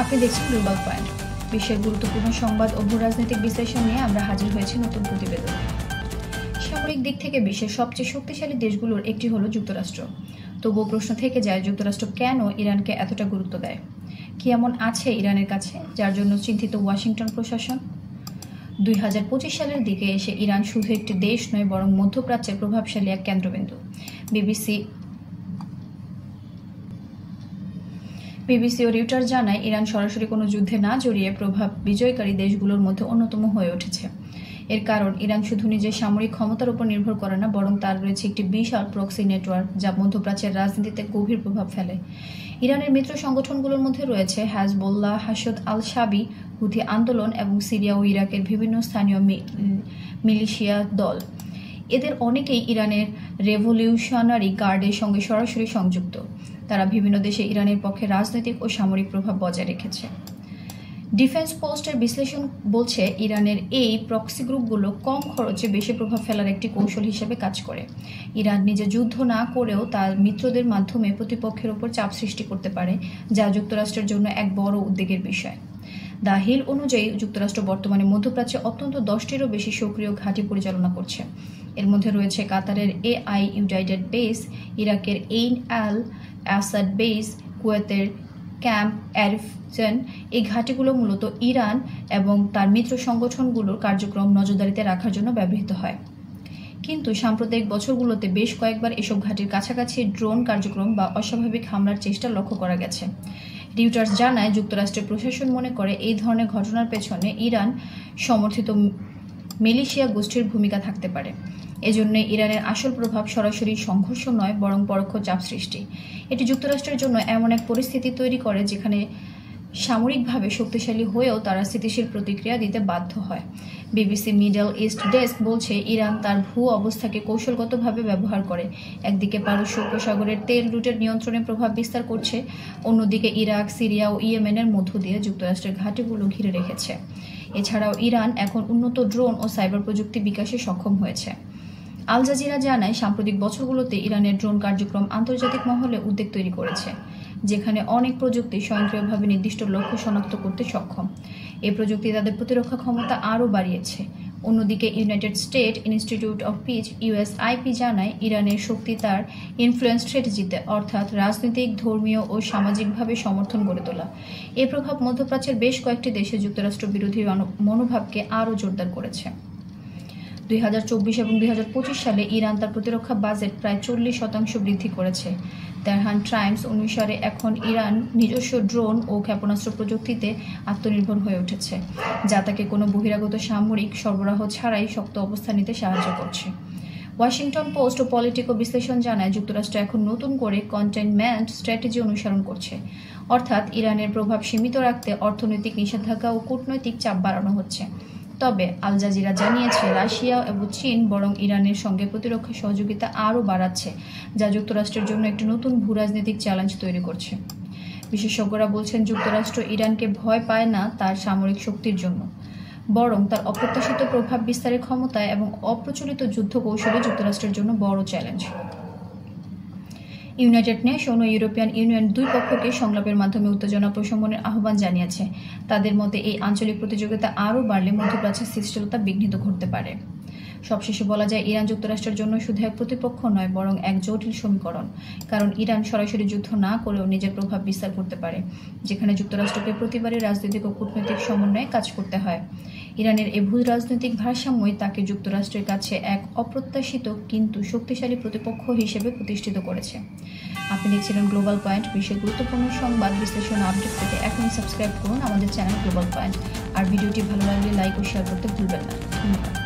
আপনি দেখছেন global point. বিশ্বের গুরুত্বপূর্ণ সংবাদ ও ভূরাজনৈতিক বিশ্লেষণ নিয়ে আমরা হাজির হয়েছি নতুন প্রতিবেদন। সামরিক দিক থেকে বিশ্বের সবচেয়ে শক্তিশালী দেশগুলোর একটি হলো যুক্তরাষ্ট্র। তবুও প্রশ্ন থেকে যায়, যুক্তরাষ্ট্র কেন ইরানকে এতটা গুরুত্ব দেয়? কি এমন আছে ইরানের কাছে যার জন্য চিন্তিত ওয়াশিংটন প্রশাসন? 2025 সালের দিকে এসে ইরান শুধু একটি দেশ নয়, বরং মধ্যপ্রাচ্যের প্রভাবশালী এক কেন্দ্রবিন্দু। বিবিসি ও রিউটার্স জানায়, ইরান সরাসরি কোনো যুদ্ধে না জড়িয়ে প্রভাব বিজয়কারী দেশগুলোর মধ্যে অন্যতম হয়ে উঠেছে। এর কারণ, ইরান শুধু নিজের সামরিক ক্ষমতার উপর নির্ভর করে না, বরং তার রয়েছে একটি বিশাল প্রক্সি নেটওয়ার্ক যা মধ্যপ্রাচ্যের রাজনীতিতে গভীর প্রভাব ফেলে। ইরানের মিত্র সংগঠনগুলোর মধ্যে রয়েছে হেজবোল্লাহ, হাশদ আল-শাবি, হুথি আন্দোলন এবং সিরিয়া ও ইরাকের বিভিন্ন স্থানীয় মিলিশিয়া দল। এদের অনেকেই ইরানের রেভলিউশনারি গার্ডের সঙ্গে সরাসরি সংযুক্ত। তারা বিভিন্ন দেশে ইরানের পক্ষে রাজনৈতিক ও সামরিক প্রভাব বজায় রেখেছে। ডিফেন্স পোস্টের বিশ্লেষণ বলছে, ইরানের এই প্রক্সি গ্রুপগুলো কম খরচে বেশি প্রভাব ফেলার একটি কৌশল হিসেবে কাজ করে। ইরান নিজে যুদ্ধ না করেও তার মিত্রদের মাধ্যমে প্রতিপক্ষের ওপর চাপ সৃষ্টি করতে পারে, যা যুক্তরাষ্ট্রের জন্য এক বড় উদ্বেগের বিষয়। দ্য হিল অনুযায়ী, যুক্তরাষ্ট্র বর্তমানে মধ্যপ্রাচ্যে অত্যন্ত 10টিরও বেশি সক্রিয় ঘাঁটি পরিচালনা করছে। এর মধ্যে রয়েছে কাতারের AI ইউনাইটেড বেস, ইরাকের এইন আল আসাদ বেস, কুয়েতের ক্যাম্প এরিফজেন। এই ঘাঁটিগুলো মূলত ইরান এবং তার মিত্র সংগঠনগুলোর কার্যক্রম নজরদারিতে রাখার জন্য ব্যবহৃত হয়। কিন্তু সাম্প্রতিক বছরগুলোতে বেশ কয়েকবার এসব ঘাঁটির কাছাকাছি ড্রোন কার্যক্রম বা অস্বাভাবিক হামলার চেষ্টা লক্ষ্য করা গেছে। রিউটার্স জানায়, যুক্তরাষ্ট্রের প্রশাসন মনে করে এই ধরনের ঘটনার পেছনে ইরান সমর্থিত মিলিশিয়া গোষ্ঠীর ভূমিকা থাকতে পারে। এজন্য ইরানের আসল প্রভাব সরাসরি সংঘর্ষ নয়, বরং পরোক্ষ চাপ সৃষ্টি। এটি যুক্তরাষ্ট্রের জন্য এমন এক পরিস্থিতি তৈরি করে যেখানে সামরিকভাবে শক্তিশালী হয়েও তারা স্থিতিশীল প্রতিক্রিয়া দিতে বাধ্য হয়। বিবিসি মিডল ইস্ট ডেস্ক বলছে, ইরান তার ভূ অবস্থাকে কৌশলগতভাবে ব্যবহার করে। একদিকে পারস্য উপসাগরের তেল রুটের নিয়ন্ত্রণে প্রভাব বিস্তার করছে, অন্যদিকে ইরাক, সিরিয়া ও ইয়েমেনের মধ্য দিয়ে যুক্তরাষ্ট্রের ঘাঁটিগুলো ঘিরে রেখেছে। এছাড়াও ইরান এখন উন্নত ড্রোন ও সাইবার প্রযুক্তি বিকাশে সক্ষম হয়েছে। আল জাজিরা জানায়, সাম্প্রতিক বছরগুলোতে ইরানের ড্রোন কার্যক্রম আন্তর্জাতিক মহলে উদ্বেগ তৈরি করেছে, যেখানে অনেক প্রযুক্তি স্বয়ংক্রিয়ভাবে নির্দিষ্ট লক্ষ্য শনাক্ত করতে সক্ষম। এই প্রযুক্তি তাদের প্রতিরক্ষা ক্ষমতা আরও বাড়িয়েছে। অন্যদিকে United state institute of piece USIP জানায়, ইরানের শক্তি তার ইনফ্লুয়েন্স স্ট্র্যাটেজিতে, অর্থাৎ রাজনৈতিক, ধর্মীয় ও সামাজিকভাবে সমর্থন গড়ে তোলা। এই প্রভাব মধ্যপ্রাচ্যের বেশ কয়েকটি দেশে যুক্তরাষ্ট্র বিরোধী মনোভাবকে আরও জোরদার করেছে। 2024 এবং 2025 সালে ইরান তার প্রতিরক্ষা বাজেট প্রায় 40% বৃদ্ধি করেছে। তেহরান টাইমস অনুসারে এখন ইরান নিজস্ব ড্রোন ও ক্ষেপণাস্ত্র প্রযুক্তিতে আত্মনির্ভর হয়ে উঠেছে, যা তাকে কোনো বহিরাগত সামরিক সরবরাহ ছাড়াই শক্ত অবস্থান নিতে সাহায্য করছে। ওয়াশিংটন পোস্ট ও পলিটিকো বিশ্লেষণ জানায়, যুক্তরাষ্ট্র এখন নতুন করে কন্টেইনমেন্ট স্ট্র্যাটেজি অনুসরণ করছে, অর্থাৎ ইরানের প্রভাব সীমিত রাখতে অর্থনৈতিক নিষেধাজ্ঞা ও কূটনৈতিক চাপ বাড়ানো হচ্ছে। তবে আল জাজিরা জানিয়েছে, রাশিয়া এবং চীন বরং ইরানের সঙ্গে প্রতিরক্ষা সহযোগিতা আরও বাড়াচ্ছে, যা যুক্তরাষ্ট্রের জন্য একটি নতুন ভূরাজনৈতিক চ্যালেঞ্জ তৈরি করছে। বিশেষজ্ঞরা বলছেন, যুক্তরাষ্ট্র ইরানকে ভয় পায় না তার সামরিক শক্তির জন্য, বরং তার অপ্রত্যাশিত প্রভাব বিস্তারের ক্ষমতায় এবং অপ্রচলিত যুদ্ধ কৌশলে যুক্তরাষ্ট্রের জন্য বড় চ্যালেঞ্জ। ইউনাইটেড নেশন ও ইউরোপিয়ান ইউনিয়ন দুই পক্ষকে সংলাপের মাধ্যমে উত্তেজনা প্রশমনের আহ্বান জানিয়েছে। তাদের মতে, এই আঞ্চলিক প্রতিযোগিতা আরও বাড়লে মধ্যপ্রাচ্যের স্থিতিশীলতা বিঘ্নিত ঘটতে পারে। সবশেষে বলা যায়, ইরান যুক্তরাষ্ট্রের জন্য শুধু এক প্রতিপক্ষ নয়, বরং এক জটিল সমীকরণ। কারণ ইরান সরাসরি যুদ্ধ না করেও নিজের প্রভাব বিস্তার করতে পারে, যেখানে যুক্তরাষ্ট্রকে প্রতিবারই রাজনৈতিক ও কূটনৈতিক সমন্বয়ে কাজ করতে হয়। ইরানের এই ভূ রাজনৈতিক ভারসাম্যই তাকে যুক্তরাষ্ট্রের কাছে এক অপ্রত্যাশিত কিন্তু শক্তিশালী প্রতিপক্ষ হিসেবে প্রতিষ্ঠিত করেছে। আপনি দেখছিলেন গ্লোবাল পয়েন্ট। বিশ্বের গুরুত্বপূর্ণ সংবাদ বিশ্লেষণ আপডেট পেতে এখনই সাবস্ক্রাইব করুন আমাদের চ্যানেল গ্লোবাল পয়েন্ট। আর ভিডিওটি ভালো লাগলে লাইক ও শেয়ার করতে ভুলবেন না। ধন্যবাদ।